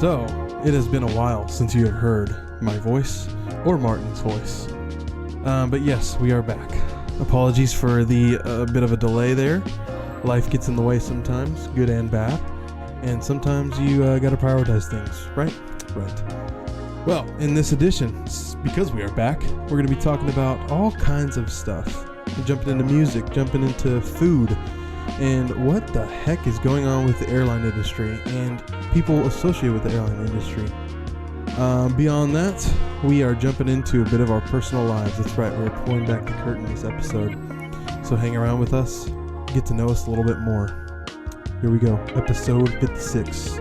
So, it has been a while since you have heard my voice or Martin's voice. But yes, we are back. Apologies for the bit of a delay there. Life gets in the way sometimes, good and bad. And sometimes you gotta prioritize things, right? Right. Well, in this edition, because we are back, we're gonna be talking about all kinds of stuff. We're jumping into music, jumping into food, and what the heck is going on with the airline industry and people associated with the airline industry. Beyond that, we are jumping into a bit of our personal lives. That's right, we're pulling back the curtain this episode. So hang around with us, get to know us a little bit more. Here we go, episode 56.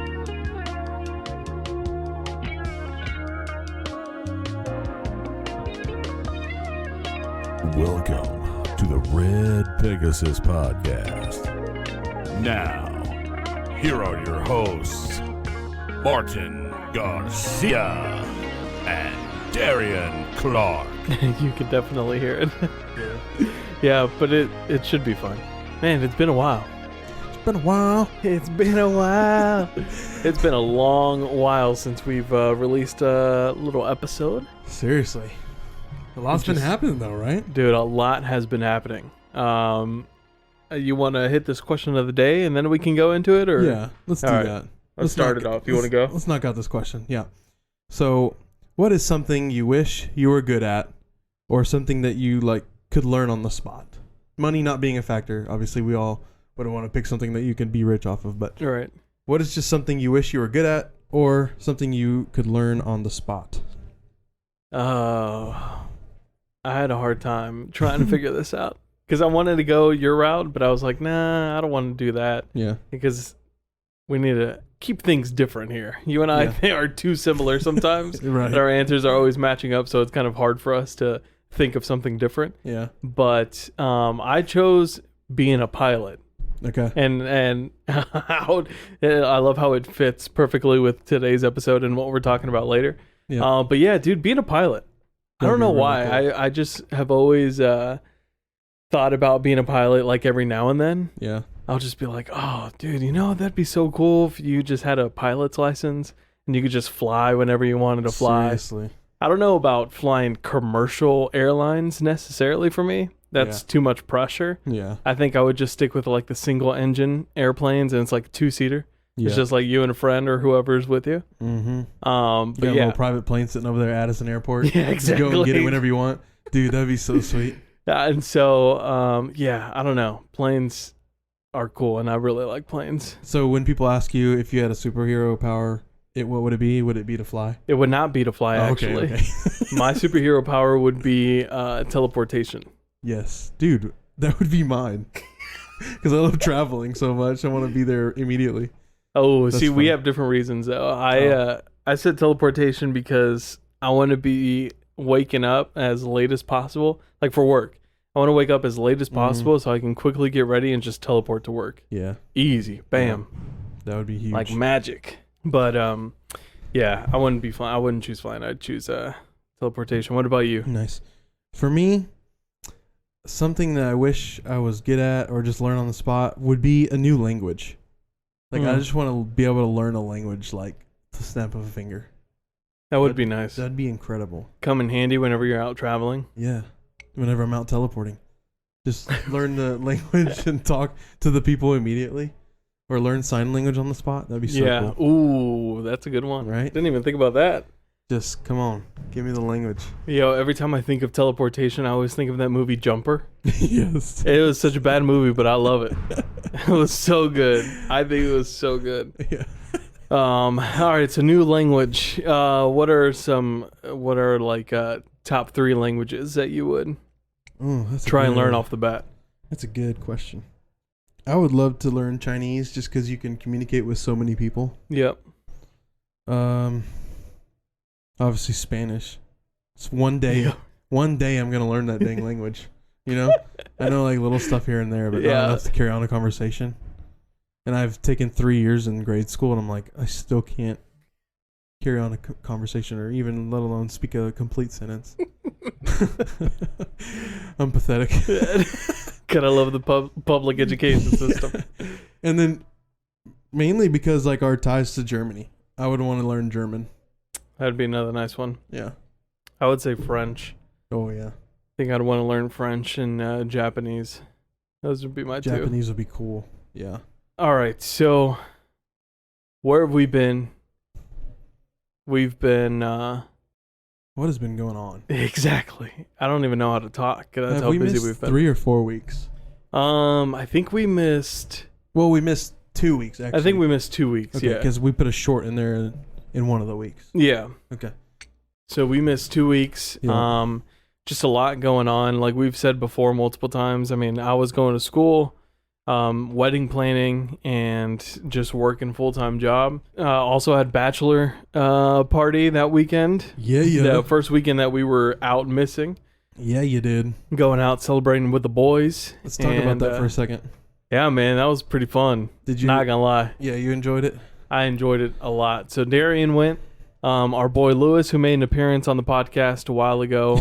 Welcome to the Red Pegasus Podcast. Now, here are your hosts, Martin Garcia and Darien Clark. You can definitely hear it. Yeah, but it should be fun. Man, it's been a while. It's been a while. It's been a while. It's been a long while since we've released a little episode. Seriously. A lot's been happening though, right? Dude, a lot has been happening. You want to hit this question of the day and then we can go into it? Or? Yeah, let's do that. Let's start it off. You want to go? Let's knock out this question. Yeah. So, what is something you wish you were good at, or something that you could learn on the spot? Money not being a factor. Obviously, we all would want to pick something that you can be rich off of. But all right. What is just something you wish you were good at, or something you could learn on the spot? I had a hard time trying to figure this out because I wanted to go your route, but I was like, nah, I don't want to do that. Yeah. Because we need to keep things different here. You and I are too similar sometimes. Right. And our answers are always matching up, so it's kind of hard for us to think of something different. Yeah. But I chose being a pilot. Okay. And how I love how it fits perfectly with today's episode and what we're talking about later. Yeah. But yeah, dude, being a pilot. I don't know why. Cool. I just have always thought about being a pilot every now and then. Yeah. I'll just be like, oh, dude, that'd be so cool if you just had a pilot's license and you could just fly whenever you wanted to fly. Seriously. I don't know about flying commercial airlines necessarily for me. That's too much pressure. Yeah. I think I would just stick with the single engine airplanes and it's like a two-seater. Yeah. It's just like you and a friend or whoever's with you. Mm-hmm. But you got a little private plane sitting over there at Addison Airport. Yeah, exactly. You go and get it whenever you want. Dude, that'd be so sweet. And so, I don't know. Planes are cool, and I really like planes. So when people ask you if you had a superhero power, what would it be? Would it be to fly? It would not be to fly, actually. Okay. My superhero power would be teleportation. Yes. Dude, that would be mine. Because I love traveling so much. I want to be there immediately. Oh, that's we have different reasons, though. I said teleportation because I want to be waking up as late as possible, for work. I want to wake up as late as possible so I can quickly get ready and just teleport to work. Yeah. Easy. Bam. Yeah. That would be huge. Like magic. But, I wouldn't be flying. I wouldn't choose flying. I'd choose teleportation. What about you? Nice. For me, something that I wish I was good at or just learn on the spot would be a new language. I just want to be able to learn a language the snap of a finger. That would be nice. That'd be incredible. Come in handy whenever you're out traveling. Yeah. Whenever I'm out teleporting. Just learn the language and talk to the people immediately. Or learn sign language on the spot. That'd be so cool. Ooh, that's a good one. Right? Didn't even think about that. Just, come on. Give me the language. Every time I think of teleportation, I always think of that movie Jumper. Yes. It was such a bad movie, but I love it. It was so good. I think it was so good. Yeah. All right, so new language. What are top 3 languages that you would try and learn off the bat? That's a good question. I would love to learn Chinese just because you can communicate with so many people. Yep. Obviously Spanish. It's one day I'm gonna learn that dang language. I know little stuff here and there, but not enough to carry on a conversation. And I've taken 3 years in grade school, and I'm like, I still can't carry on a conversation or even let alone speak a complete sentence. I'm pathetic. Gotta love the public education system. And then mainly because our ties to Germany. I would want to learn German. That'd be another nice one. Yeah. I would say French. Oh, yeah. I think I'd want to learn French and Japanese. Those would be my two. Japanese would be cool. Yeah. All right, so where have we been? We've been... What has been going on? Exactly. I don't even know how to talk. That's Have how we busy missed we've been. 3 or 4 weeks? I think we missed... Well, we missed 2 weeks, actually. I think we missed 2 weeks, Okay, yeah. because we put a short in there in one of the weeks. Yeah. Okay. So we missed 2 weeks. Yeah. Just a lot going on. Like we've said before multiple times. I mean, I was going to school, wedding planning, and just working full-time job. Also had bachelor party that weekend. Yeah. The first weekend that we were out missing. Yeah, you did. Going out celebrating with the boys. Let's talk about that for a second. Yeah, man, that was pretty fun. Did you? Not gonna lie. Yeah, you enjoyed it? I enjoyed it a lot. So Darien went. Our boy Lewis, who made an appearance on the podcast a while ago,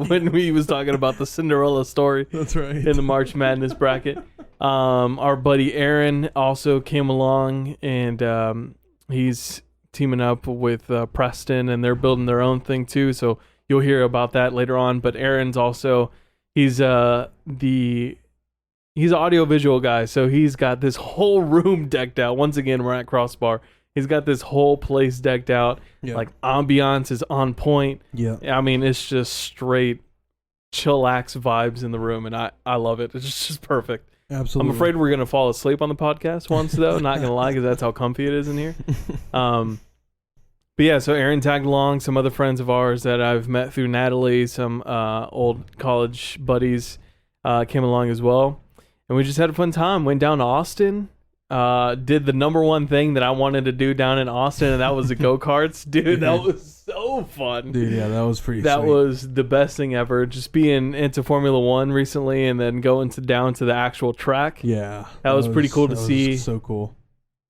when we was talking about the Cinderella story. That's right. In the March Madness bracket. Our buddy Aaron also came along, and he's teaming up with Preston, and they're building their own thing too. So you'll hear about that later on. But Aaron's also he's an audio-visual guy, so he's got this whole room decked out. Once again, we're at Crossbar. He's got this whole place decked out. Yeah. Like, ambiance is on point. Yeah. I mean, it's just straight chillax vibes in the room, and I love it. It's just perfect. Absolutely. I'm afraid we're going to fall asleep on the podcast once, though. Not going to lie, because that's how comfy it is in here. But yeah, so Aaron tagged along, some other friends of ours that I've met through Natalie, some old college buddies came along as well. And we just had a fun time. Went down to Austin. Did the number one thing that I wanted to do down in Austin, and that was the go-karts. Dude, that was so fun. Dude, yeah, that was pretty That sweet. was the best thing ever. Just being into Formula One recently and then going down to the actual track. Yeah. That was pretty cool to that was see. So cool.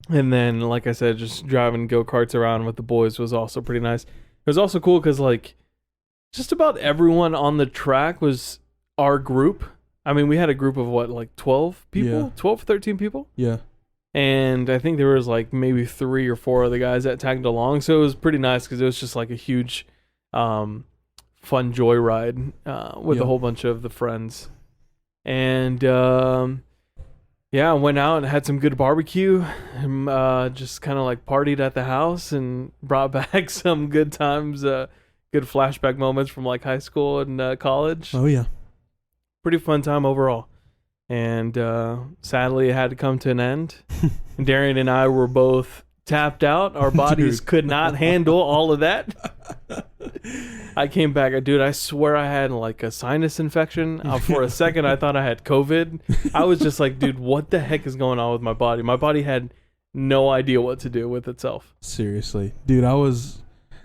And then, like I said, just driving go-karts around with the boys was also pretty nice. It was also cool because, like, just about everyone on the track was our group. I mean, we had a group of, what, like 12 people? Yeah. 12, 13 people? Yeah. And I think there was like maybe 3 or 4 other guys that tagged along. So it was pretty nice because it was just like a huge fun joyride with a whole bunch of the friends. And yeah, I went out and had some good barbecue. And, just kind of like partied at the house and brought back some good times, good flashback moments from like high school and college. Oh, yeah. Pretty fun time overall. And sadly, it had to come to an end. Darien and I were both tapped out. Our bodies could not handle all of that. I came back. Dude, I swear I had like a sinus infection. For a second, I thought I had COVID. I was just like, dude, what the heck is going on with my body? My body had no idea what to do with itself. Seriously. Dude, I was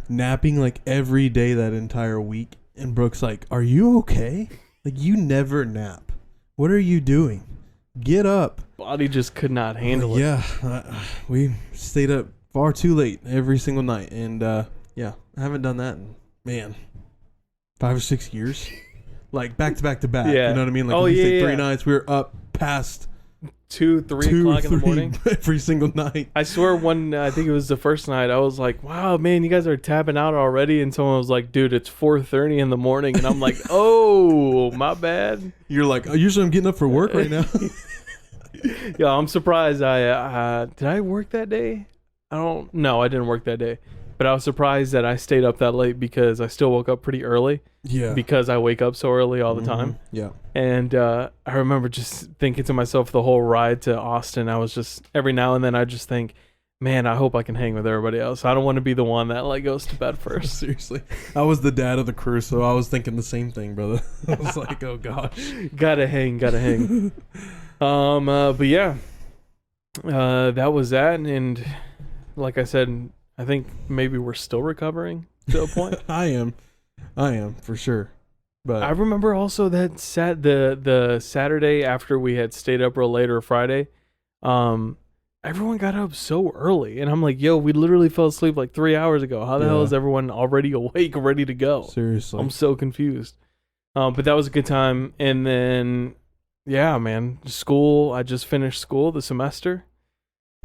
napping like every day that entire week. And Brooke's like, are you okay? Like, you never nap. What are you doing? Get up. Body just could not handle it. Yeah. We stayed up far too late every single night. And yeah, I haven't done that in, man, 5 or 6 years. Like back to back to back. Yeah. You know what I mean? Like, Oh, at least yeah, like 3 yeah. nights. We were up past 2, 3 o'clock in the morning. every single night. I swear I think it was the first night, I was like, wow, man, you guys are tapping out already. And someone was like, dude, it's 4:30 in the morning. And I'm like, oh, my bad. You're like, usually I'm getting up for work right now. Yeah, I'm surprised. Did I work that day? No, I didn't work that day. But I was surprised that I stayed up that late because I still woke up pretty early. Yeah. Because I wake up so early all the time. Yeah. And I remember just thinking to myself the whole ride to Austin, I was just, every now and then I just think, man, I hope I can hang with everybody else. I don't want to be the one that like goes to bed first. Seriously. I was the dad of the crew, so I was thinking the same thing, brother. I was like, oh gosh. Gotta hang. But yeah, that was that. And like I said, I think maybe we're still recovering to a point. I am for sure. But I remember also that the Saturday after we had stayed up real late, or Friday, everyone got up so early, and I'm like, yo, we literally fell asleep like 3 hours ago. How the hell is everyone already awake, ready to go? Seriously. I'm so confused. But that was a good time. And then, yeah, man, school. I just finished school, the semester.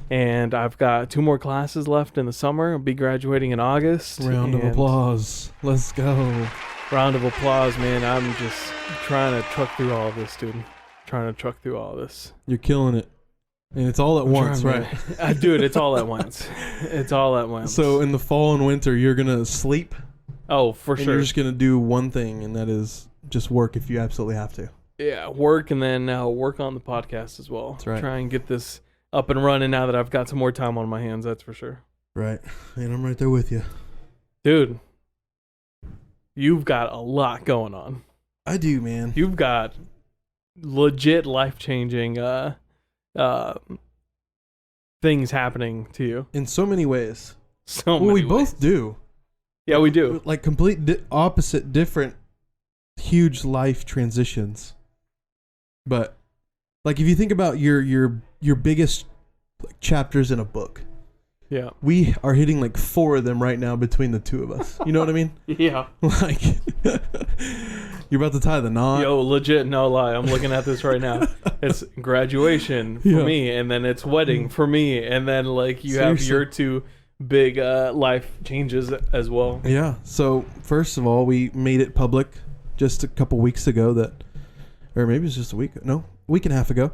And I've got 2 more classes left in the summer. I'll be graduating in August. Round of applause. Let's go. Round of applause, man. I'm just trying to truck through all of this, dude. Trying to truck through all of this. You're killing it. And it's all at once, right? Dude, it's all at once. It's all at once. So in the fall and winter, you're going to sleep. Oh, for and sure. You're just going to do one thing, and that is just work if you absolutely have to. Yeah, work and then work on the podcast as well. That's right. Try and get this up and running now that I've got some more time on my hands, that's for sure. Right. And I'm right there with you. Dude, you've got a lot going on. I do, man. You've got legit life-changing things happening to you. In so many ways. We ways. Both do. Yeah, we do. Like complete opposite, different, huge life transitions. But like if you think about your biggest chapters in a book, yeah, we are hitting like 4 of them right now between the 2 of us. You know what I mean? Yeah. Like you're about to tie the knot. Yo, legit, no lie. I'm looking at this right now. It's graduation for me, and then it's wedding for me, and then like you have your 2 big life changes as well. Yeah. So first of all, we made it public just a couple weeks ago or maybe it's just a week and a half ago,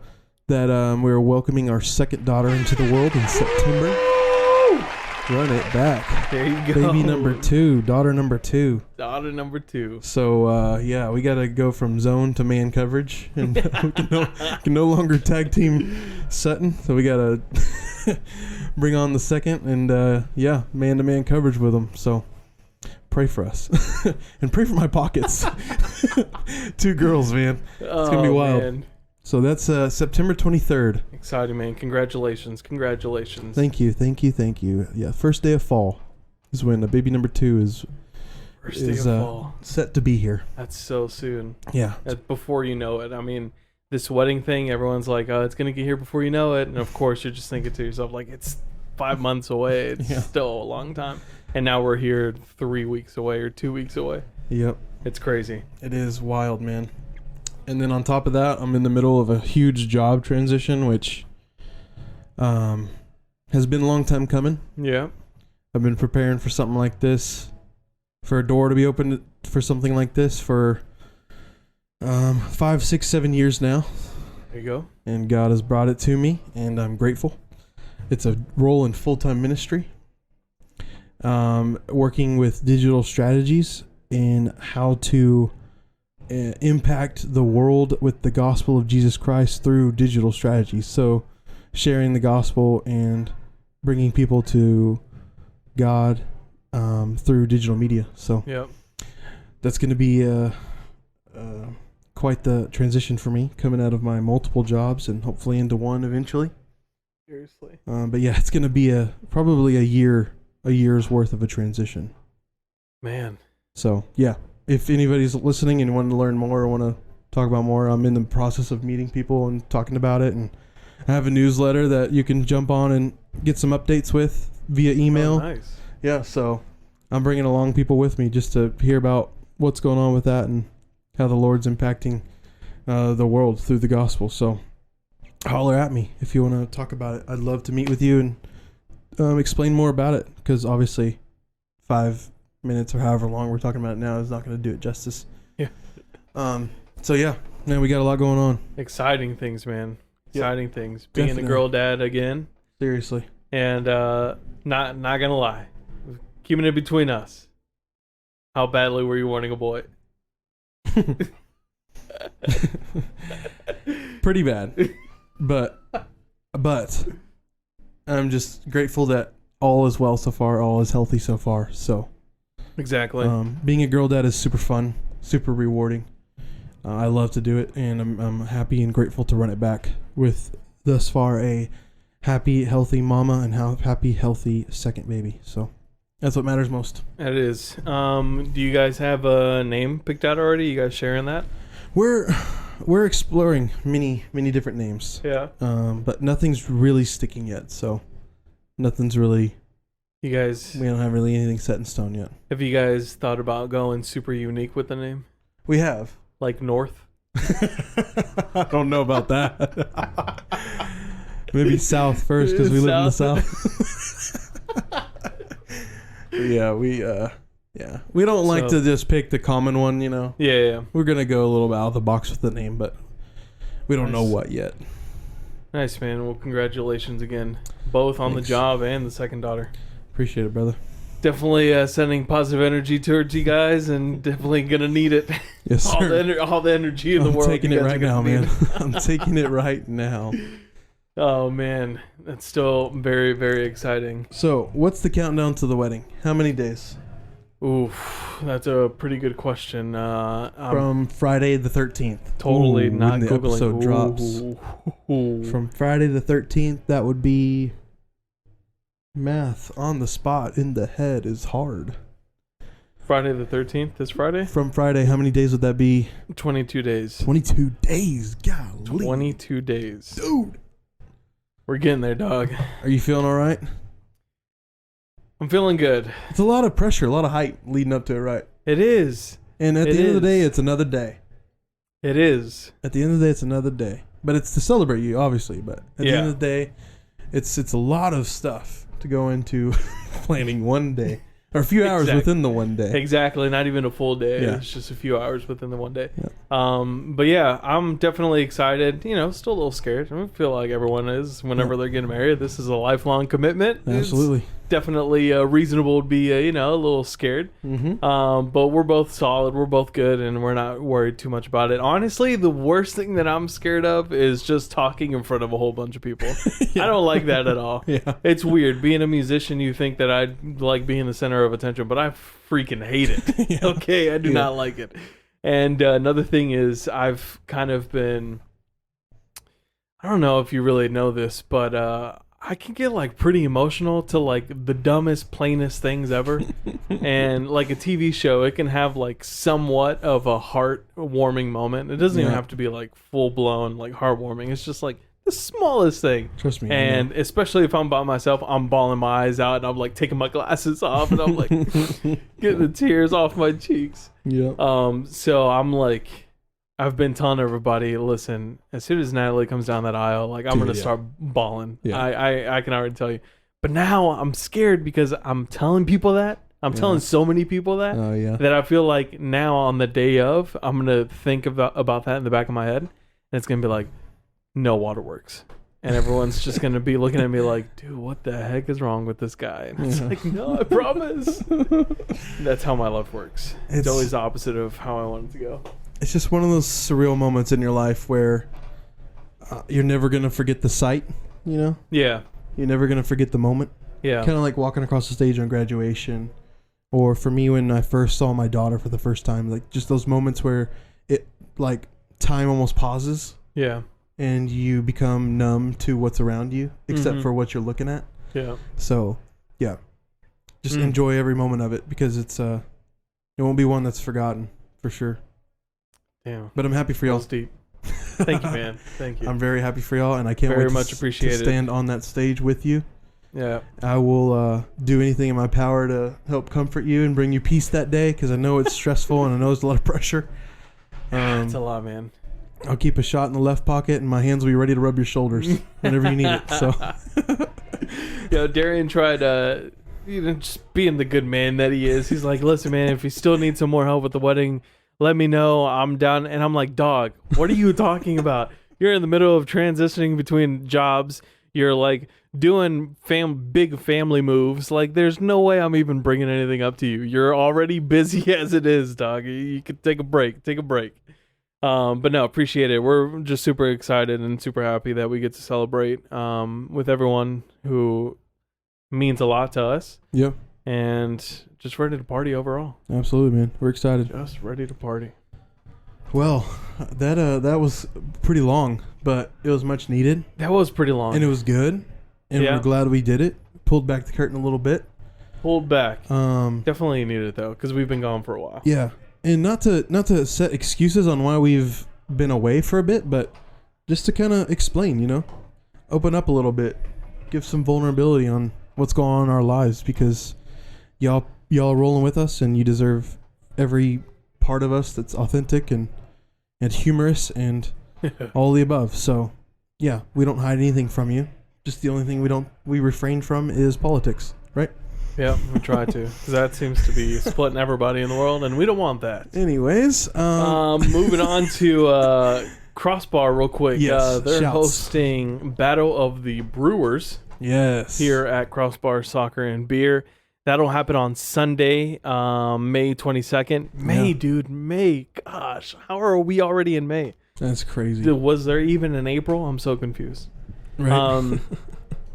that we were welcoming our second daughter into the world in September. Run it back. There you go. Baby number 2, daughter number 2. Daughter number 2. So, we got to go from zone to man coverage. And we can no longer tag team Sutton. So we got to bring on the second and, man-to-man coverage with them. So pray for us. And pray for my pockets. 2 girls, man. It's going to be wild. Man. So that's September 23rd. Exciting, man. Congratulations. Thank you. Yeah, first day of fall is when baby number 2 is fall. Set to be here. That's so soon. Yeah. That's before you know it. I mean, this wedding thing, everyone's like, oh, it's going to get here before you know it. And of course, you're just thinking to yourself, like, it's 5 months away. It's still a long time. And now we're here 3 weeks away or 2 weeks away. Yep. It's crazy. It is wild, man. And then on top of that, I'm in the middle of a huge job transition, which has been a long time coming. Yeah. I've been preparing for something like this, for a door to be opened for something like this for 5, 6, 7 years now. There you go. And God has brought it to me, and I'm grateful. It's a role in full-time ministry, working with digital strategies and how to impact the world with the gospel of Jesus Christ through digital strategies. So sharing the gospel and bringing people to God through digital media. So that's going to be quite the transition for me, coming out of my multiple jobs and hopefully into one eventually. Seriously. But yeah, it's going to be probably a year's worth of a transition. Man. So yeah. If anybody's listening and want to learn more or want to talk about more, I'm in the process of meeting people and talking about it. And I have a newsletter that you can jump on and get some updates with via email. Oh, nice. Yeah, so I'm bringing along people with me just to hear about what's going on with that and how the Lord's impacting the world through the gospel. So holler at me if you want to talk about it. I'd love to meet with you and explain more about it, because obviously 5 minutes or however long we're talking about it now is not going to do it justice. Yeah. So yeah, man, we got a lot going on. Exciting things, man. Exciting things. Being Definitely. a girl dad again. Seriously. And not gonna lie, keeping it between us. How badly were you wanting a boy? Pretty bad, but I'm just grateful that all is well so far, all is healthy so far. So exactly. Being a girl dad is super fun, super rewarding. I love to do it, and I'm happy and grateful to run it back with thus far a happy, healthy mama and happy, healthy second baby. So that's what matters most. It is. Do you guys have a name picked out already? You guys sharing that? We're exploring many different names. Yeah. But nothing's really sticking yet. So nothing's really. You guys. We don't have really anything set in stone yet. Have you guys thought about going super unique with the name? We have. Like North? I don't know about that. Maybe south first because we live in the south. Yeah, we don't like to just pick the common one, you know. Yeah. We're gonna go a little bit out of the box with the name, but we don't know what yet. Nice, man. Well, congratulations again, both on the job and the second daughter. Appreciate it, brother. Definitely sending positive energy towards you guys, and definitely gonna need it. Yes, sir. All the energy in the world. I'm taking it right now, man. I'm taking it right now. Oh man, that's still very, very exciting. So, what's the countdown to the wedding? How many days? Oof, that's a pretty good question. From Friday the 13th. Totally not when the Googling. episode drops. From Friday the 13th, that would be... Math on the spot in the head is hard. Friday the 13th, this Friday? From Friday, how many days would that be? 22 days. 22 days, golly. 22 days. Dude. We're getting there, dog. Are you feeling all right? I'm feeling good. It's a lot of pressure, a lot of hype leading up to it, right? It is. And at the end of the day, it's another day. It is. At the end of the day, it's another day. But it's to celebrate you, obviously. But at the end of the day, it's a lot of stuff to go into planning one day. Or a few hours within the one day. Exactly. Not even a full day. Yeah. It's just a few hours within the one day. Yeah. But yeah, I'm definitely excited. You know, still a little scared. I feel like everyone is whenever they're getting married. This is a lifelong commitment. Absolutely. It's definitely reasonable to be, a little scared. Mm-hmm. But we're both solid. We're both good. And we're not worried too much about it. Honestly, the worst thing that I'm scared of is just talking in front of a whole bunch of people. Yeah. I don't like that at all. Yeah. It's weird. Being a musician, you think that I'd like being the center of attention, but I freaking hate it. Yeah. Okay, I do not like it. And another thing is I've kind of been, I don't know if you really know this, but I can get like pretty emotional to like the dumbest, plainest things ever. And like a TV show, it can have like somewhat of a heart-warming moment. It doesn't even have to be like full-blown like heart-warming. It's just like the smallest thing. Trust me. And especially if I'm by myself, I'm bawling my eyes out and I'm like taking my glasses off and I'm like getting the tears off my cheeks. Yeah. So I'm like, I've been telling everybody, listen, as soon as Natalie comes down that aisle, like I'm gonna start bawling. Yeah. I can already tell you. But now I'm scared because I'm telling people that. I'm telling so many people that. Oh yeah. That I feel like now on the day of, I'm gonna think about that in the back of my head, and it's gonna be like, no waterworks. And everyone's just going to be looking at me like, dude, what the heck is wrong with this guy? And it's like, no, I promise. That's how my life works. It's always the opposite of how I want it to go. It's just one of those surreal moments in your life where you're never going to forget the sight, you know? Yeah. You're never going to forget the moment. Yeah. Kind of like walking across the stage on graduation. Or for me, when I first saw my daughter for the first time, like just those moments where it, like, time almost pauses. Yeah. And you become numb to what's around you, except for what you're looking at. Yeah. So, yeah. Just enjoy every moment of it because it won't be one that's forgotten, for sure. Damn. But I'm happy for y'all. Deep. Thank you, man. Thank you. I'm very happy for y'all, and I can't very wait much appreciate to stand on that stage with you. Yeah. I will do anything in my power to help comfort you and bring you peace that day because I know it's stressful and I know it's a lot of pressure. It's a lot, man. I'll keep a shot in the left pocket, and my hands will be ready to rub your shoulders whenever you need it. So, Darien tried, just being the good man that he is. He's like, listen, man, if you still need some more help with the wedding, let me know. I'm down. And I'm like, dog, what are you talking about? You're in the middle of transitioning between jobs. You're like doing big family moves. Like, there's no way I'm even bringing anything up to you. You're already busy as it is, dog. You could take a break. But no, appreciate it. We're just super excited and super happy that we get to celebrate with everyone who means a lot to us. yeah, And just ready to party overall. absolutely, man. We're excited. Just ready to party. Well, that was pretty long, but it was much needed, That was pretty long. and it was good, and we're glad we did it. Pulled back the curtain a little bit. Pulled back. Um, Definitely needed it though, because we've been gone for a while. yeah, and not to set excuses on why we've been away for a bit, but just to kind of explain, open up a little bit, give some vulnerability on what's going on in our lives, because y'all are rolling with us, and you deserve every part of us that's authentic and humorous and all the above. So, yeah, we don't hide anything from you. Just the only thing we refrain from is politics, right? Yeah, we try to, because that seems to be splitting everybody in the world, and we don't want that. Anyways, moving on to Crossbar real quick. Yes, they're shouts. hosting Battle of the Brewers yes, here at Crossbar Soccer and Beer. That'll happen on Sunday, May 22nd. May. Gosh, how are we already in May? That's crazy. Dude, was there even an April? I'm so confused. Right.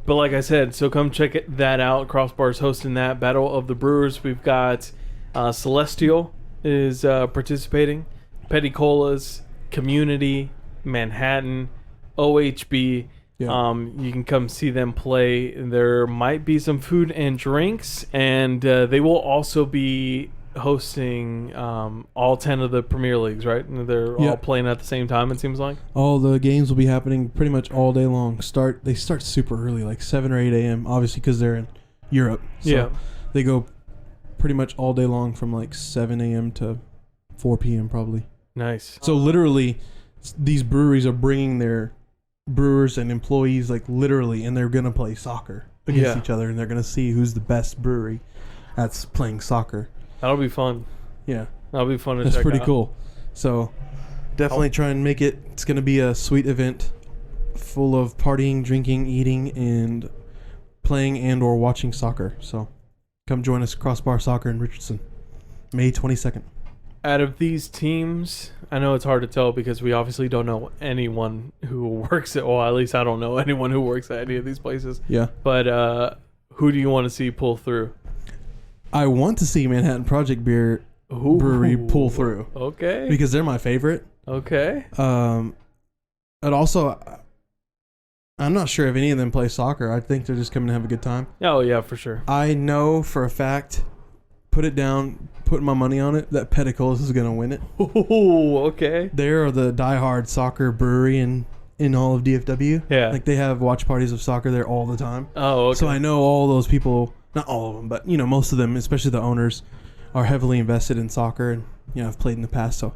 But like I said, so come check that out. Crossbar's hosting that. Battle of the Brewers. We've got Celestial is participating. Peticolas, Community, Manhattan, OHB. Yeah. You can come see them play. There might be some food and drinks, and they will also be hosting all 10 of the Premier Leagues, right? And they're all playing at the same time, it seems like. All the games will be happening pretty much all day long. They start super early, like 7 or 8 a.m., obviously because they're in Europe. So they go pretty much all day long from like 7 a.m. to 4 p.m. probably. Nice. So literally, these breweries are bringing their brewers and employees, like literally, and they're going to play soccer against each other, and they're going to see who's the best brewery that's playing soccer. That'll be fun. Yeah. That'll be fun to That's check pretty out. cool. So definitely try and make it. It's going to be a sweet event full of partying, drinking, eating, and playing and or watching soccer. So come join us, Crossbar Soccer in Richardson, May 22nd. Out of these teams, I know it's hard to tell because we obviously don't know anyone who works at, well, at least I don't know anyone who works at any of these places. Yeah. But who do you want to see pull through? I want to see Manhattan Project Beer Brewery pull through. Okay. Because they're my favorite. Okay. And also, I'm not sure if any of them play soccer. I think they're just coming to have a good time. Oh, yeah, for sure. I know for a fact, put it down, put my money on it, that Peticolas is going to win it. Oh, okay. They are the diehard soccer brewery in all of DFW. Yeah. Like they have watch parties of soccer there all the time. Oh, okay. So I know all those people, not all of them, but most of them, especially the owners, are heavily invested in soccer and I've played in the past. So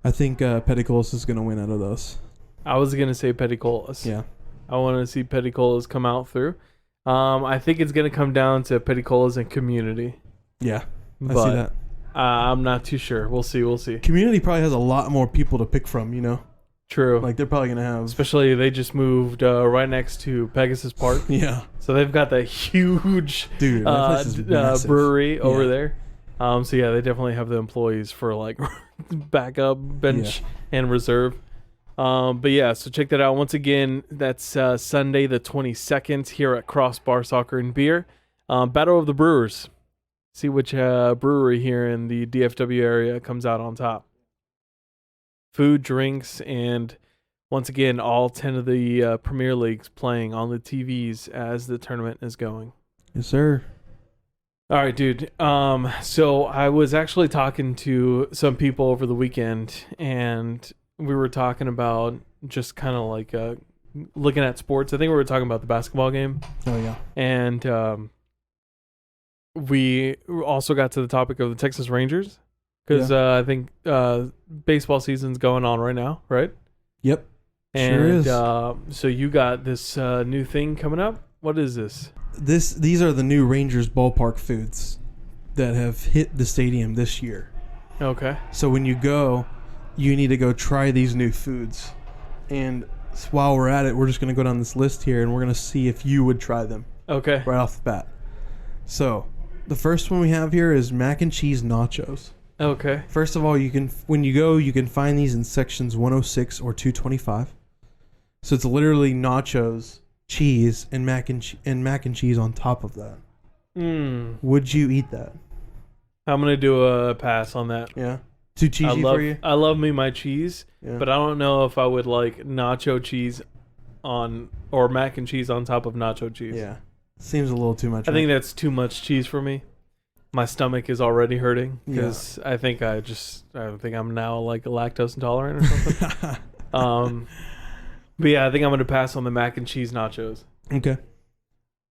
I think Peticolas is going to win out of those. I was going to say Peticolas. Yeah. I want to see Peticolas come out through. I think it's going to come down to Peticolas and Community. Yeah. I But see that. I'm not too sure. We'll see. Community probably has a lot more people to pick from, True. Like they're probably going to have. Especially they just moved right next to Pegasus Park. Yeah. So they've got that huge Dude, that place is massive. brewery over there. So yeah, they definitely have the employees for like backup, bench, and reserve. But yeah, so check that out. Once again, that's Sunday the 22nd here at Crossbar Soccer and Beer. Battle of the Brewers. See which brewery here in the DFW area comes out on top. Food, drinks, and once again, all 10 of the Premier Leagues playing on the TVs as the tournament is going. Yes, sir. All right, dude. So I was actually talking to some people over the weekend, and we were talking about just kind of like looking at sports. I think we were talking about the basketball game. Oh, yeah. And we also got to the topic of the Texas Rangers because I think baseball season's going on right now, right? Yep. And, sure is. So you got this new thing coming up. What is this? These are the new Rangers ballpark foods that have hit the stadium this year. Okay. So when you go, you need to go try these new foods. And while we're at it, we're just going to go down this list here and we're going to see if you would try them. Okay. Right off the bat. So the first one we have here is mac and cheese nachos. Okay. First of all, when you go, you can find these in sections 106 or 225. So it's literally nachos, cheese, and mac and cheese on top of that. Would you eat that? I'm gonna do a pass on that. Yeah. Too cheesy for you? I love me my cheese, Yeah. but I don't know if I would like nacho cheese or mac and cheese on top of nacho cheese. Yeah. Seems a little too much. I think that's too much cheese for me. My stomach is already hurting because I think I'm now like lactose intolerant or something. But yeah, I think I'm gonna pass on the mac and cheese nachos. Okay.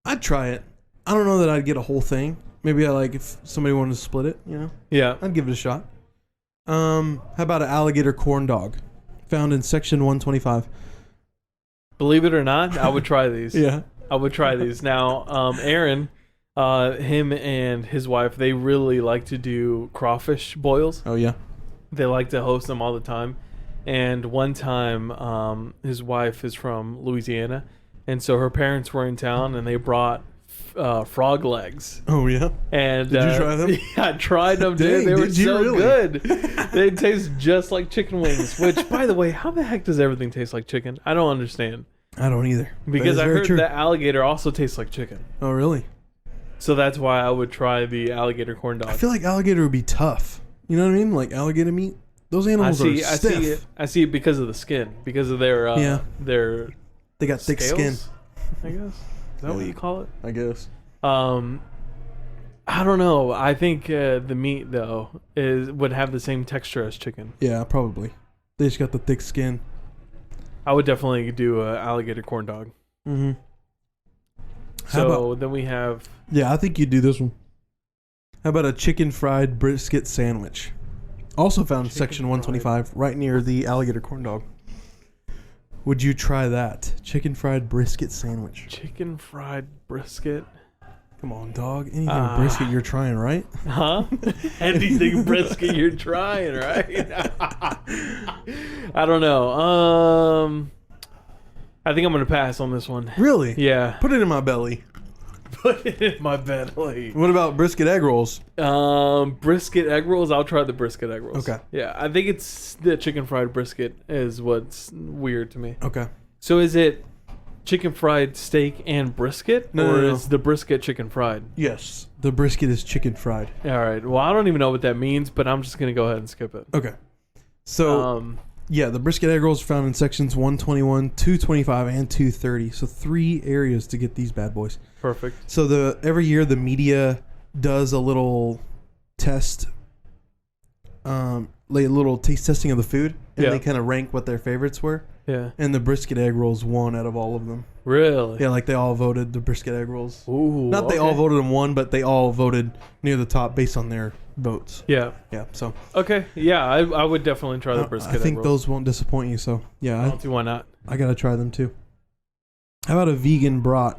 I'd try it. I don't know that I'd get a whole thing. Maybe if somebody wanted to split it, Yeah. I'd give it a shot. How about an alligator corn dog? Found in section 125. Believe it or not, I would try these. Yeah. I would try these. Now, Aaron, him and his wife, they really like to do crawfish boils. Oh yeah. They like to host them all the time. And one time, his wife is from Louisiana, and so her parents were in town, and they brought frog legs. Oh yeah. And did you try them? Yeah, I tried them. Dude. Dang, They were did you so really? good. They taste just like chicken wings. Which, by the way, how the heck does everything taste like chicken? I don't understand. I don't either. Because I heard true. that alligator also tastes like chicken. Oh really? So that's why I would try the alligator corn dog. I feel like alligator would be tough. You know what I mean? Like alligator meat. Those animals are stiff. I see it because of the skin, because of their They got thick skin. scales, I guess. Is that what you call it? I guess. I don't know. I think the meat though would have the same texture as chicken. Yeah, probably. They just got the thick skin. I would definitely do a alligator corn dog. Mm-hmm. So then we have. Yeah, I think you'd do this one. How about a chicken fried brisket sandwich? Also found in section 125, right near the alligator corn dog. Would you try that? Chicken fried brisket sandwich. Chicken fried brisket. Come on, dog. Anything brisket you're trying, right? Huh? Anything brisket you're trying, right? I don't know. I think I'm going to pass on this one. Really? Yeah. Put it in my belly. Put it in my belly. What about brisket egg rolls? Brisket egg rolls. I'll try the brisket egg rolls. Okay. Yeah, I think it's the chicken fried brisket is what's weird to me. Okay. So is it chicken fried steak and brisket, No. is the brisket chicken fried? Yes. The brisket is chicken fried. All right. Well, I don't even know what that means, but I'm just gonna go ahead and skip it. Okay. So yeah, the brisket egg rolls are found in sections 121, 225, and 230. So 3 areas to get these bad boys. Perfect. So every year the media does a little test, like a little taste testing of the food, and they kind of rank what their favorites were. Yeah. And the brisket egg rolls won out of all of them. Really? Yeah, like they all voted the brisket egg rolls. Ooh. Not they all voted them one, but they all voted near the top based on their votes. Yeah. Yeah. So Okay. Yeah, I would definitely try the brisket. I think egg rolls. those won't disappoint you. So yeah, I don't see why not. I gotta try them too. How about a vegan brat?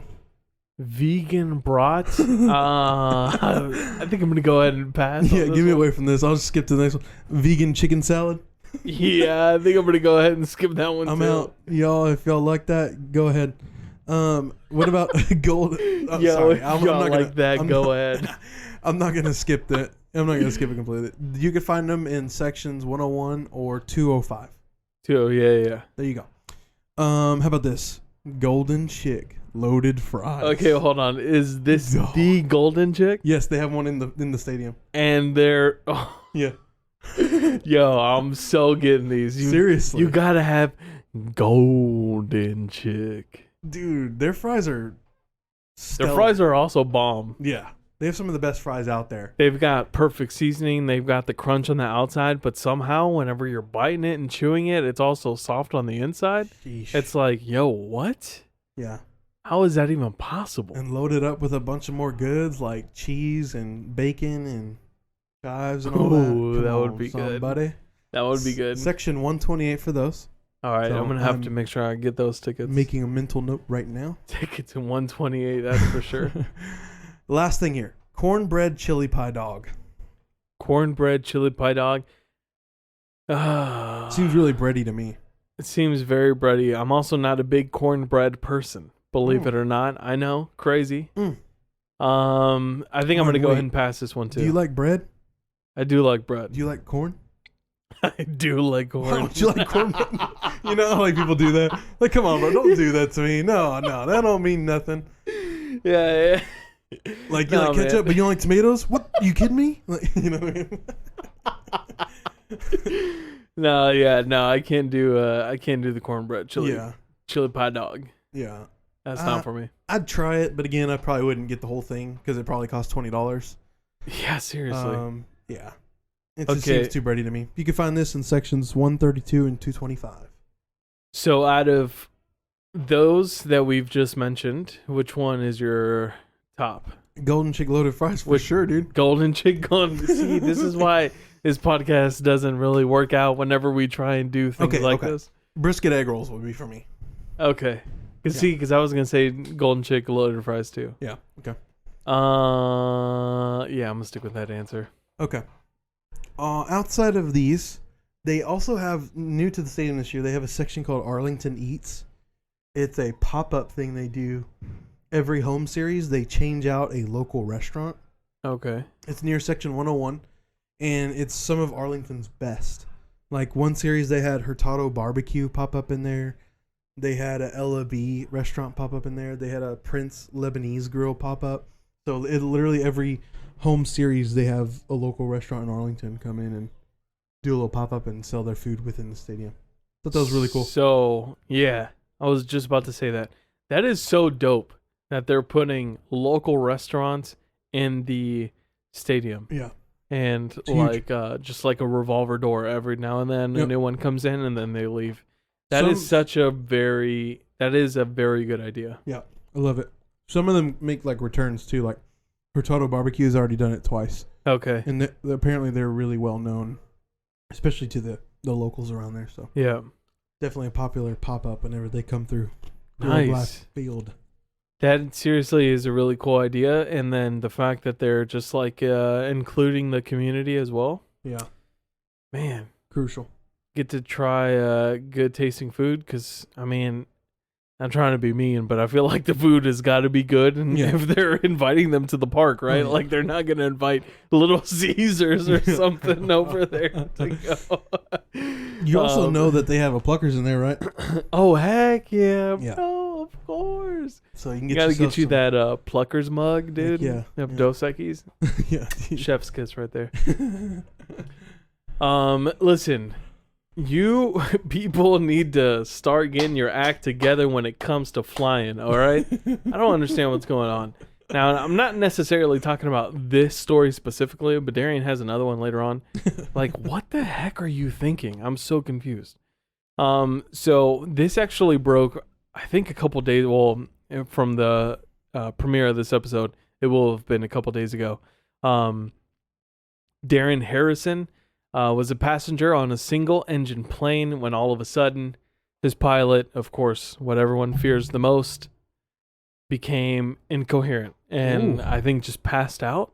Vegan brats. I think I'm gonna go ahead and pass. Yeah, on this give me one. away from this. I'll just skip to the next one. Vegan chicken salad. Yeah, I think I'm gonna go ahead and skip that one. I'm too. out, y'all. If y'all like that, go ahead. What about gold? I'm Yo, sorry. if y'all like that, go ahead. I'm not gonna skip that. I'm not gonna skip it completely. You can find them in sections 101 or 205. Yeah. There you go. How about this? Golden chick loaded fries. Okay, hold on. Is this Dog. the golden chick? Yes, they have one in the stadium. And they're Yeah. yo, I'm so getting these. Seriously. you gotta have golden chick. Dude, their fries are stellar. Their fries are also bomb. Yeah. They have some of the best fries out there. They've got perfect seasoning. They've got the crunch on the outside, but somehow whenever you're biting it and chewing it, it's also soft on the inside. Sheesh. It's like, yo, what? Yeah. How is that even possible? And loaded up with a bunch of more goods like cheese and bacon and chives and all that. Ooh, Come that would on, be good. somebody. That would be good. Section 128 for those. All right, So I'm gonna have I'm to make sure I get those tickets. Making a mental note right now. Tickets to 128, that's for sure. Last thing here. Cornbread chili pie dog. Cornbread chili pie dog. Seems really bready to me. It seems very bready. I'm also not a big cornbread person, believe it or not. I know, crazy. I think I'm gonna go ahead and pass this one too. Do you like bread? I do like bread. Do you like corn? I do like corn. Do you like corn? You know how like people do that? Like, come on, bro, don't do that to me. No, that don't mean nothing. Yeah. Like, you like ketchup, but you don't like tomatoes? What? You kidding me? Like, you know what I mean? No, I can't do the cornbread chili pie dog. Yeah. That's not for me. I'd try it, but again, I probably wouldn't get the whole thing because it probably costs $20. Yeah, seriously. Yeah. It just seems too bready to me. You can find this in sections 132 and 225. So out of those that we've just mentioned, which one is your top? Golden chick loaded fries for sure, dude. Golden chick golden. See, this is why this podcast doesn't really work out whenever we try and do things like this. Brisket egg rolls would be for me. Okay. Yeah. See, because I was gonna say golden chick loaded fries too. Yeah. Okay. Yeah, I'm gonna stick with that answer. Okay. Outside of these, they also have, new to the stadium this year, they have a section called Arlington Eats. It's a pop-up thing they do. Every home series, they change out a local restaurant. Okay. It's near Section 101, and it's some of Arlington's best. Like, one series, they had Hurtado Barbecue pop up in there. They had a Ella B restaurant pop up in there. They had a Prince Lebanese Grill pop up. So it literally every home series, they have a local restaurant in Arlington come in and do a little pop up and sell their food within the stadium. Thought that was really cool. So yeah, I was just about to say that. That is so dope that they're putting local restaurants in the stadium. Yeah. And just like a revolver door every now and then, a new one comes in and then they leave. That is a very good idea. Yeah, I love it. Some of them make like returns too. Like Hurtado Barbecue has already done it twice. Okay. And apparently they're really well known, especially to the locals around there. So yeah, definitely a popular pop up whenever they come through. Nice Field. That seriously is a really cool idea, and then the fact that they're just like including the community as well. Yeah, man, crucial. Get to try good tasting food, because I mean, I'm trying to be mean, but I feel like the food has got to be good, and if they're inviting them to the park, right? Like they're not gonna invite Little Caesars or something over there to go. You also know that they have a Pluckers in there, right? Oh heck yeah, bro, of course. So you gotta get you that Pluckers mug, dude. Yeah, of Dos Equis. Yeah, chef's kiss right there. Listen, you people need to start getting your act together when it comes to flying. All right, I don't understand what's going on. Now, I'm not necessarily talking about this story specifically, but Darien has another one later on. Like, what the heck are you thinking? I'm so confused. So this actually broke, I think, a couple days. Well, from the premiere of this episode, it will have been a couple days ago. Darren Harrison was a passenger on a single-engine plane when all of a sudden, his pilot, of course, what everyone fears the most, became incoherent and I think just passed out.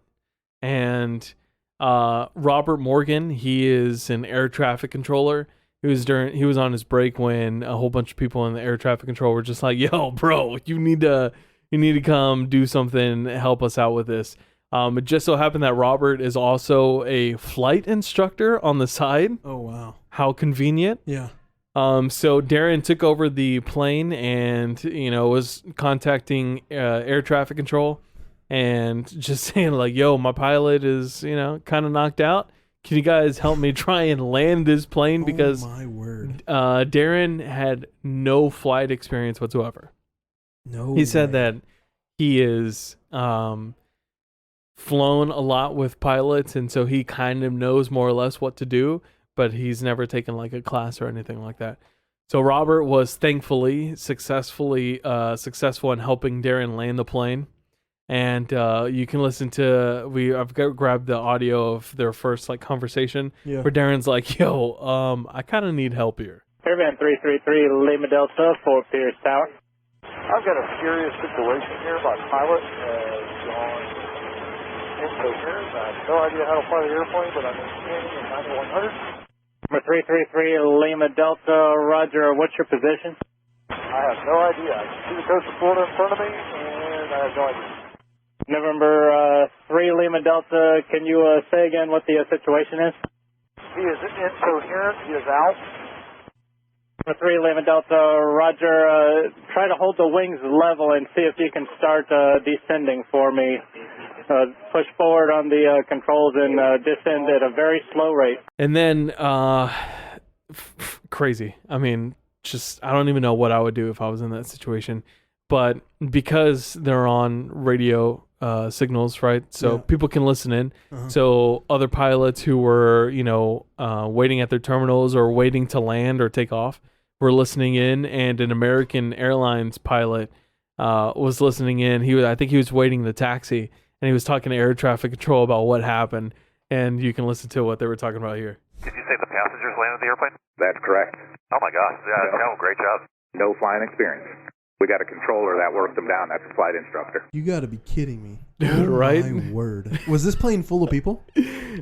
And Robert Morgan, he is an air traffic controller. He was on his break when a whole bunch of people in the air traffic control were just like, "Yo, bro, you need to come do something, help us out with this." It just so happened that Robert is also a flight instructor on the side. Oh wow! How convenient. Yeah. So Darren took over the plane and, was contacting air traffic control and just saying like, "Yo, my pilot is, kind of knocked out. Can you guys help me try and land this plane?" Because my word. Darren had no flight experience whatsoever. No. He said that he is flown a lot with pilots, and so he kind of knows more or less what to do, but he's never taken like a class or anything like that. So Robert was thankfully successful in helping Darren land the plane. And you can listen to I've grabbed the audio of their first like conversation where Darren's like, "Yo, I kind of need help here." Airvan 333 Lima Delta for Pierce Tower. I've got a serious situation here. My pilot has gone incoherent. I have no idea how to fly the airplane, but I'm maintaining in 9100. Number 333 Lima Delta, roger. What's your position? I have no idea. I can see the coast of Florida in front of me, and I have no idea. November 3 Lima Delta, can you say again what the situation is? He is incoherent. He is out. Number 3 Lima Delta, roger. Try to hold the wings level and see if you can start descending for me. Push forward on the controls and descend at a very slow rate. And then, crazy. I mean, I don't even know what I would do if I was in that situation. But because they're on radio signals, right? So people can listen in. Uh-huh. So other pilots who were, waiting at their terminals or waiting to land or take off were listening in, and an American Airlines pilot was listening in. I think he was waiting the taxi, and he was talking to air traffic control about what happened. And you can listen to what they were talking about here. Did you say the passengers landed the airplane? That's correct. Oh my gosh! Yeah, great job. No flying experience. We got a controller that works them down. That's a flight instructor. You got to be kidding me. Dude, right? My word. Was this plane full of people?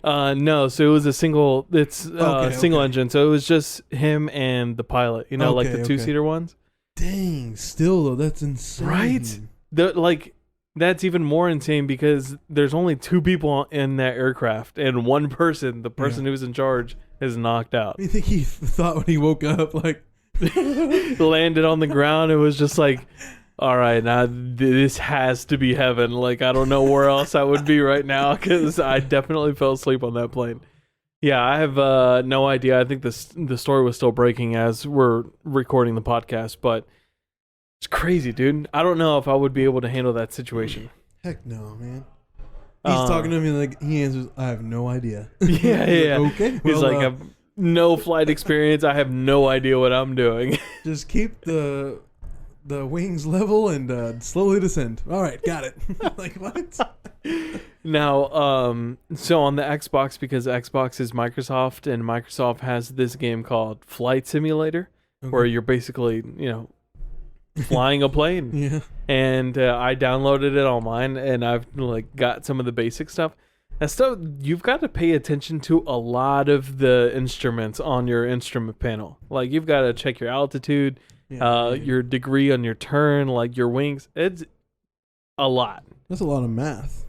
No, so it was a single. It's single okay. engine, so it was just him and the pilot. You know, like Okay, the two-seater ones. Dang, still though, that's insane. Right? That's even more insane because there's only 2 people in that aircraft, and one person, the person who's in charge, is knocked out. You think he thought when he woke up, like, Landed on the ground. It was just like, all right, now this has to be heaven. Like, I don't know where else I would be right now because I definitely fell asleep on that plane. Yeah, I have no idea. I think the story was still breaking as we're recording the podcast, but it's crazy, dude. I don't know if I would be able to handle that situation. heck no, man. He's talking to me like he answers, I have no idea. Yeah. Okay. He's well, like, I've no flight experience. I have no idea what I'm doing. just keep the wings level and slowly descend. All right, got it. Like, what? Now, so on the Xbox, because Xbox is Microsoft, and Microsoft has this game called Flight Simulator, where you're basically, flying a plane. Yeah. And I downloaded it on mine, and I've got some of the basic stuff. That stuff, you've got to pay attention to a lot of the instruments on your instrument panel. Like, you've got to check your altitude, your degree on your turn, like your wings. It's a lot. That's a lot of math.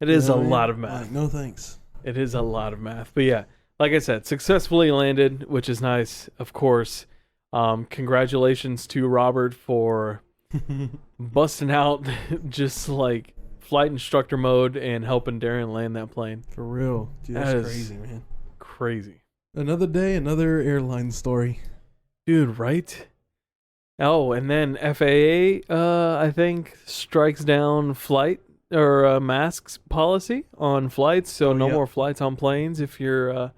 It is a lot of math. Like, no thanks. It is a lot of math. But yeah, like I said, successfully landed, which is nice, of course. Congratulations to Robert for busting out just like flight instructor mode and helping Darien land that plane. For real. Dude, that's crazy, man. Crazy. Another day, another airline story. Dude, right? Oh, and then FAA, I think, strikes down flight or masks policy on flights. So no more flights on planes if you're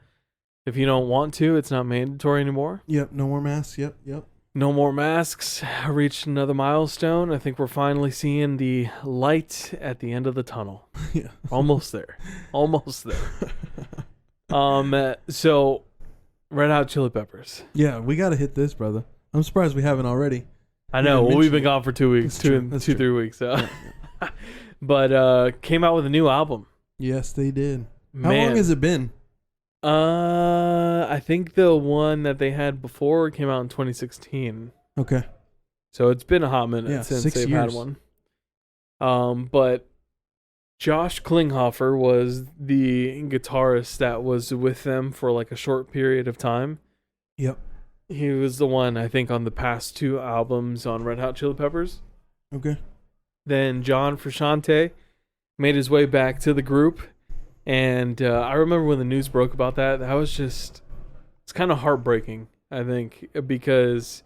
if you don't want to. It's not mandatory anymore. Yep, no more masks. Yep. No more masks. Reached another milestone. I think we're finally seeing the light at the end of the tunnel. Yeah. Almost there. So Red Hot Chili Peppers. Yeah, we got to hit this, brother. I'm surprised we haven't already. I know. Well, we've been gone for 2 weeks, two, 3 weeks. So. But came out with a new album. Yes, they did. Man. How long has it been? I think the one that they had before came out in 2016. Okay. So it's been a hot minute since 6 they've years. had one. But Josh Klinghoffer was the guitarist that was with them for like a short period of time. Yep. He was the one, I think, on the past 2 albums on Red Hot Chili Peppers. Okay. Then John Frusciante made his way back to the group. And I remember when the news broke about that, it's kind of heartbreaking, I think, because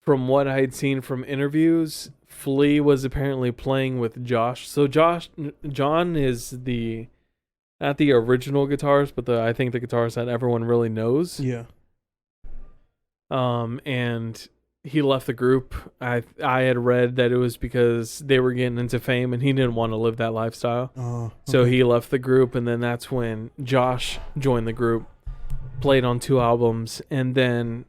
from what I had seen from interviews, Flea was apparently playing with Josh. So John is not the original guitarist, but I think the guitarist that everyone really knows. Yeah. And he left the group. I had read that it was because they were getting into fame and he didn't want to live that lifestyle. Okay. So he left the group, and then that's when Josh joined the group, played on 2 albums, and then,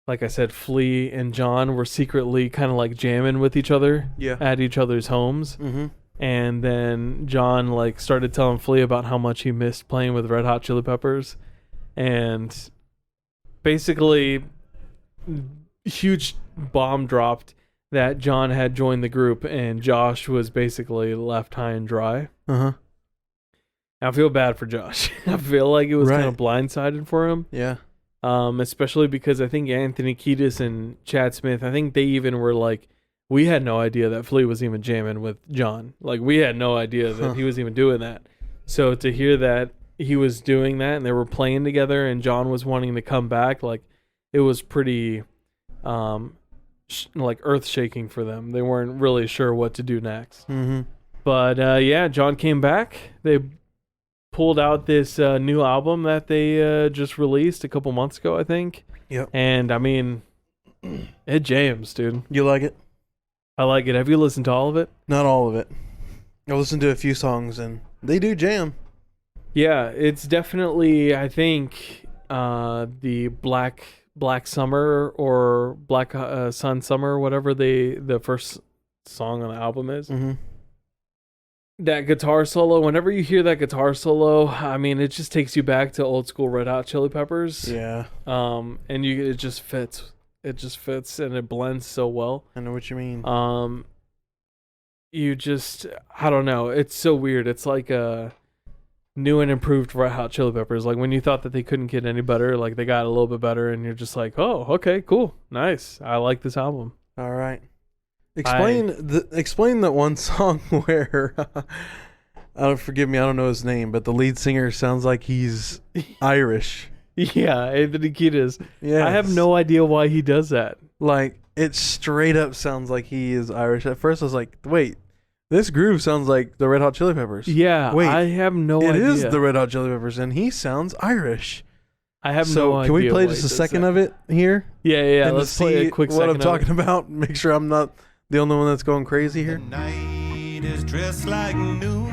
like I said, Flea and John were secretly kind of like jamming with each other at each other's homes. Mm-hmm. And then John started telling Flea about how much he missed playing with Red Hot Chili Peppers, and basically huge bomb dropped that John had joined the group and Josh was basically left high and dry. Uh-huh. I feel bad for Josh. I feel like it was kind of blindsided for him. Yeah. Especially because I think Anthony Kiedis and Chad Smith, I think they even were like, we had no idea that Flea was even jamming with John. Like, we had no idea that he was even doing that. So to hear that he was doing that and they were playing together and John was wanting to come back, it was pretty earth-shaking for them. They weren't really sure what to do next. Mm-hmm. But John came back. They pulled out this new album that they just released a couple months ago, I think. Yep. And I mean, it jams, dude. You like it? I like it. Have you listened to all of it? Not all of it. I listened to a few songs and they do jam. Yeah, it's definitely, I think, the Black Black Summer or Black Sun Summer, whatever the first song on the album is. Mm-hmm. That guitar solo, whenever you hear that guitar solo, I mean, it just takes you back to old school Red Hot Chili Peppers. Yeah. And it just fits. It just fits and it blends so well. I know what you mean. I don't know. It's so weird. It's like a new and improved Red Hot Chili Peppers. Like when you thought that they couldn't get any better, like they got a little bit better, and you're just like, oh, okay, cool, nice. I like this album. All right. Explain that one song where forgive me, I don't know his name, but the lead singer sounds like he's Irish. Yeah, Anthony Kiedis. Yeah, I have no idea why he does that. Like it straight up sounds like he is Irish. At first, I was like, wait, this groove sounds like the Red Hot Chili Peppers. Yeah, wait, I have no idea. It is the Red Hot Chili Peppers, and he sounds Irish. I have no idea. Can we play just a second of it here? Yeah. Let's play a quick second. What I'm talking about. Make sure I'm not the only one that's going crazy here. The night is dressed like noon.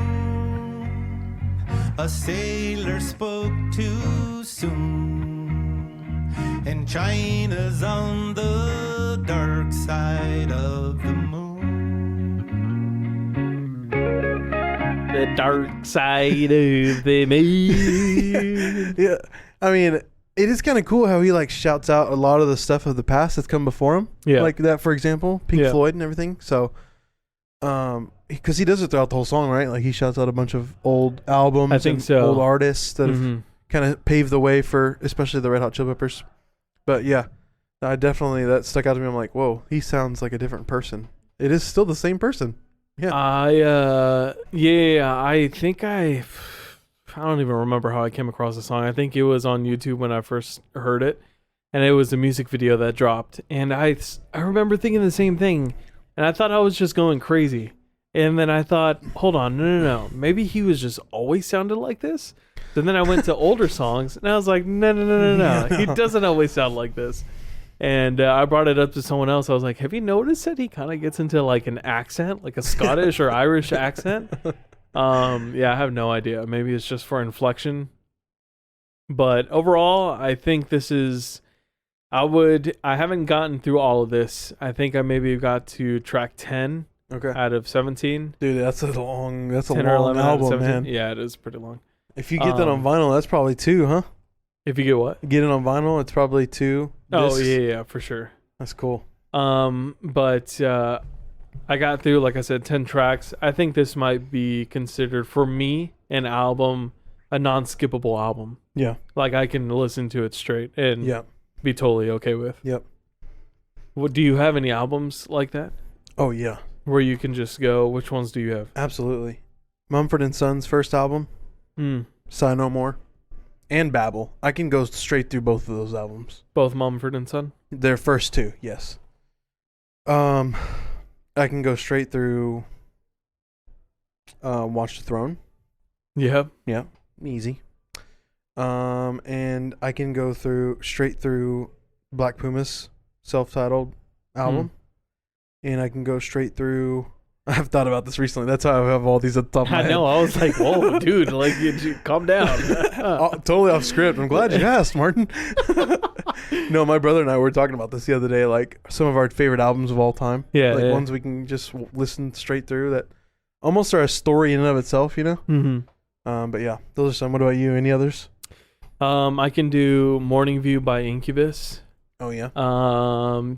A sailor spoke too soon, and China's on the dark side of the moon. The dark side of the moon. Yeah, I mean, it is kind of cool how he like shouts out a lot of the stuff of the past that's come before him. Yeah, like that, for example, Pink Floyd and everything. So, because he does it throughout the whole song, right? Like he shouts out a bunch of old albums, I think and so. old artists that have kind of paved the way for, especially the Red Hot Chili Peppers. But yeah, I definitely, that stuck out to me. I'm like, whoa, he sounds like a different person. It is still the same person. Yeah. I think I don't even remember how I came across the song. I think it was on YouTube when I first heard it, and it was a music video that dropped. And I remember thinking the same thing, and I thought I was just going crazy. And then I thought, hold on, no. Maybe he was just always sounded like this? And then I went to older songs, and I was like, no. He doesn't always sound like this. And I brought it up to someone else. I was like, have you noticed that he kind of gets into like an accent, like a Scottish or Irish accent? Yeah, I have no idea. Maybe it's just for inflection. But overall, I think this is... I haven't gotten through all of this. I think I maybe got to track 10 out of 17. Dude, that's a long album, man. Yeah, it is pretty long. If you get that on vinyl, that's probably 2, huh? If you get what? Get it on vinyl, it's probably 2 discs. Oh, yeah, for sure. That's cool. But I got through, like I said, 10 tracks. I think this might be considered, for me, a non-skippable album. Yeah. Like, I can listen to it straight and be totally okay with. Yep. What, do you have any albums like that? Oh, yeah. Where you can just go, which ones do you have? Absolutely. Mumford & Sons' first album, Sigh No More, and Babel. I can go straight through both of those albums. Both Mumford & Son? Their first 2, yes. I can go straight through Watch the Throne. Yeah. Yeah, easy. And I can go straight through Black Puma's self-titled album. And I can go straight through... I've thought about this recently. That's how I have all these at the top of my head. I know. I was like, whoa, dude, like, you calm down. Totally off script. I'm glad you asked, Martin. No, my brother and I were talking about this the other day, like some of our favorite albums of all time. Yeah. Like ones we can just listen straight through that almost are a story in and of itself, you know? Mm-hmm. But yeah, those are some. What about you? Any others? I can do Morning View by Incubus. Oh, yeah.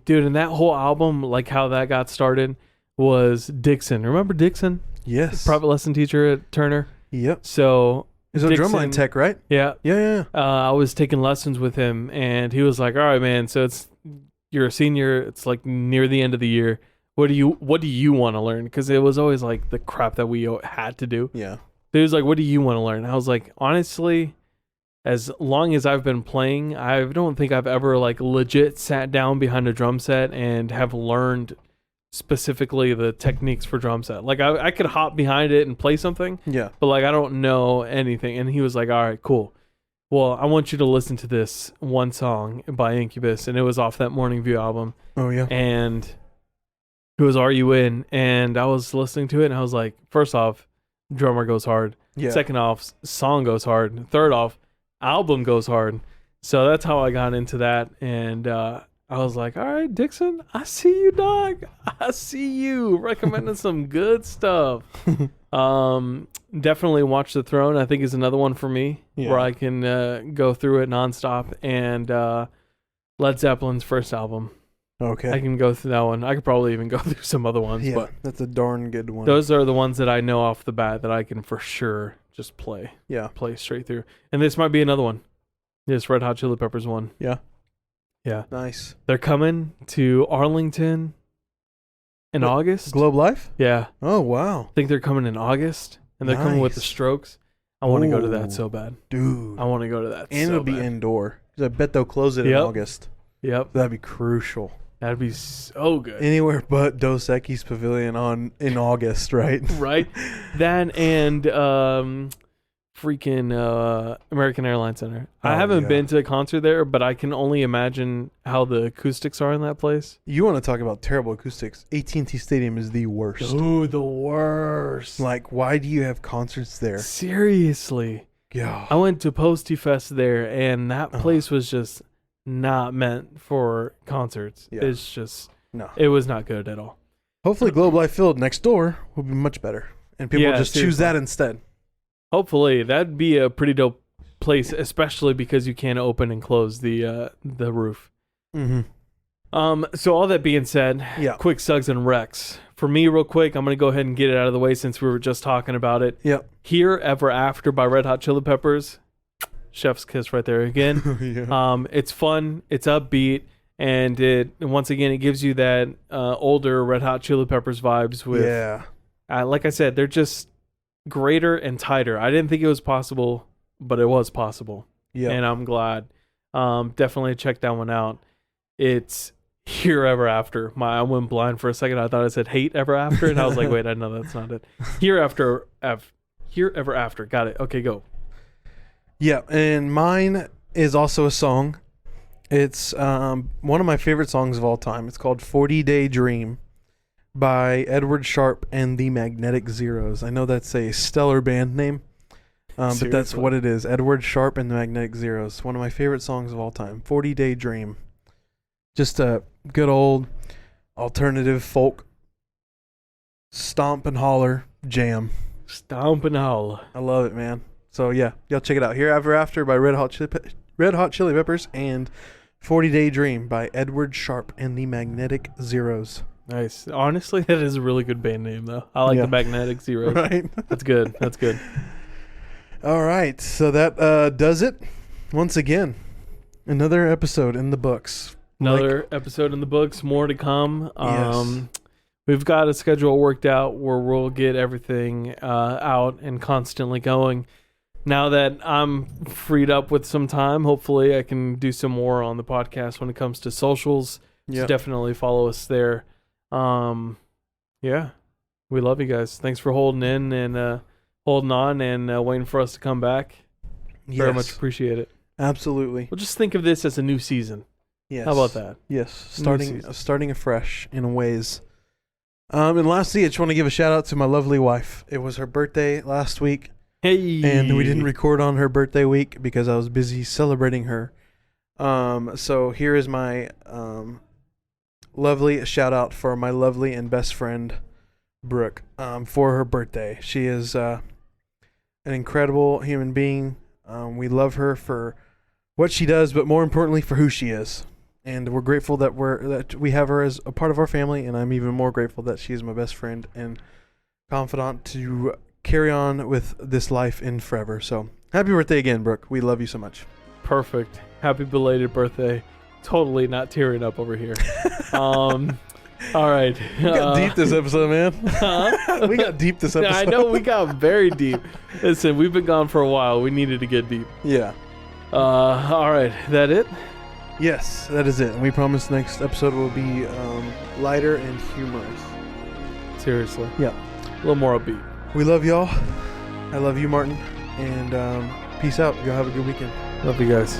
Dude, and that whole album, like how that got started, was Dixon. Remember Dixon? Yes. Private lesson teacher at Turner. Yep. So he's a drumline tech, right? Yeah. Yeah. I was taking lessons with him, and he was like, "All right, man. So you're a senior. It's like near the end of the year. What do you want to learn?" Because it was always like the crap that we had to do. Yeah. He was like, "What do you want to learn?" I was like, honestly, as long as I've been playing, I don't think I've ever like legit sat down behind a drum set and have learned specifically the techniques for drum set. Like I could hop behind it and play something, but like I don't know anything. And he was like, all right, cool, well, I want you to listen to this one song by Incubus, and it was off that Morning View album. Oh yeah. And it was Are You In? And I was listening to it, and I was like, first off, drummer goes hard. Second off, song goes hard. Third off, album goes hard. So that's how I got into that. And I was like, all right, Dixon, I see you, dog. I see you recommending some good stuff. Definitely Watch the Throne, I think, is another one for me where I can go through it nonstop. And Led Zeppelin's first album. Okay. I can go through that one. I could probably even go through some other ones. Yeah, but that's a darn good one. those are the ones that I know off the bat that I can for sure just play. Yeah. Play straight through. And this might be another one. This Red Hot Chili Peppers one. Yeah. Yeah. Nice. They're coming to Arlington in August. Globe Life? Yeah. Oh, wow. I think they're coming in August. And they're coming with the Nice. Strokes. I want to go to Ooh. that so bad. Dude. I want to go to that And so it'll be bad. indoor. 'Cause I bet they'll close it in Yep. August. Yep. That'd be crucial. That'd be so good. Anywhere but Dos Equis Pavilion in August, right? Right? That and freaking American Airlines Center. I Oh, haven't yeah. been to a concert there, but I can only imagine how the acoustics are in that place. You want to talk about terrible acoustics? AT&T Stadium is the worst. Ooh, the worst. Like, why do you have concerts there? Seriously. Yeah. I went to Posty Fest there, and that place was just not meant for concerts. Yeah. It's just, No. it was not good at all. Hopefully Globe Life Field next door will be much better. And people Yeah, just choose seriously. that instead. Hopefully, that'd be a pretty dope place, especially because you can't open and close the roof. Mm-hmm. So all that being said, Yeah. quick Suggs and Rex. For me, real quick, I'm going to go ahead and get it out of the way since we were just talking about it. Yep. Here, Ever After by Red Hot Chili Peppers. Chef's kiss right there again. Yeah. It's fun, it's upbeat, and once again, it gives you that older Red Hot Chili Peppers vibes with, Yeah. like I said, they're just greater and tighter. I didn't think it was possible, but it was possible. Yeah. And I'm glad. Definitely check that one out. It's Here Ever After. I went blind for a second. I thought I said Hate Ever After, and I was like, wait, I know that's not it. Here Ever After. Got it. Okay, go. Yeah, and mine is also a song. It's one of my favorite songs of all time. It's called 40-Day Dream by Edward Sharpe and the Magnetic Zeros. I know that's a stellar band name, but that's Seriously. what it is. Edward Sharpe and the Magnetic Zeros. One of my favorite songs of all time. 40-Day Dream. Just a good old alternative folk stomp and holler jam. Stomp and howl. I love it, man. So yeah, y'all check it out. Here Ever After by Red Hot Chili Peppers and 40-Day Dream by Edward Sharpe and the Magnetic Zeros. Nice. Honestly, that is a really good band name, though. I like Yeah. the Magnetic Zeros. Right? That's good. That's good. All right. So that does it. Once again, another episode in the books. Another episode in the books. More to come. Yes. We've got a schedule worked out where we'll get everything out and constantly going. Now that I'm freed up with some time, hopefully I can do some more on the podcast when it comes to socials. So Yep. definitely follow us there. Yeah, we love you guys. Thanks for holding in and holding on and waiting for us to come back. Very Yes. much appreciate it. Absolutely. We'll just think of this as a new season. Yes. How about that? Yes. season. Starting afresh in ways. And lastly, I just want to give a shout out to my lovely wife. It was her birthday last week. Hey, And we didn't record on her birthday week because I was busy celebrating her. So here is my lovely shout out for my lovely and best friend, Brooke, for her birthday. She is an incredible human being. We love her for what she does, but more importantly for who she is. And we're grateful that we have her as a part of our family, and I'm even more grateful that she is my best friend and confidant to carry on with this life in forever. So happy birthday again, Brooke. We love you so much. Perfect. Happy belated birthday. Totally not tearing up over here. All right. We got deep this episode, man. We got deep this episode. I know we got very deep. Listen, we've been gone for a while. We needed to get deep. Yeah. All right. That it? Yes, that is it. And we promise next episode will be lighter and humorous. Seriously. Yeah. A little more upbeat. We love y'all. I love you, Martin. And peace out. Y'all have a good weekend. Love you guys.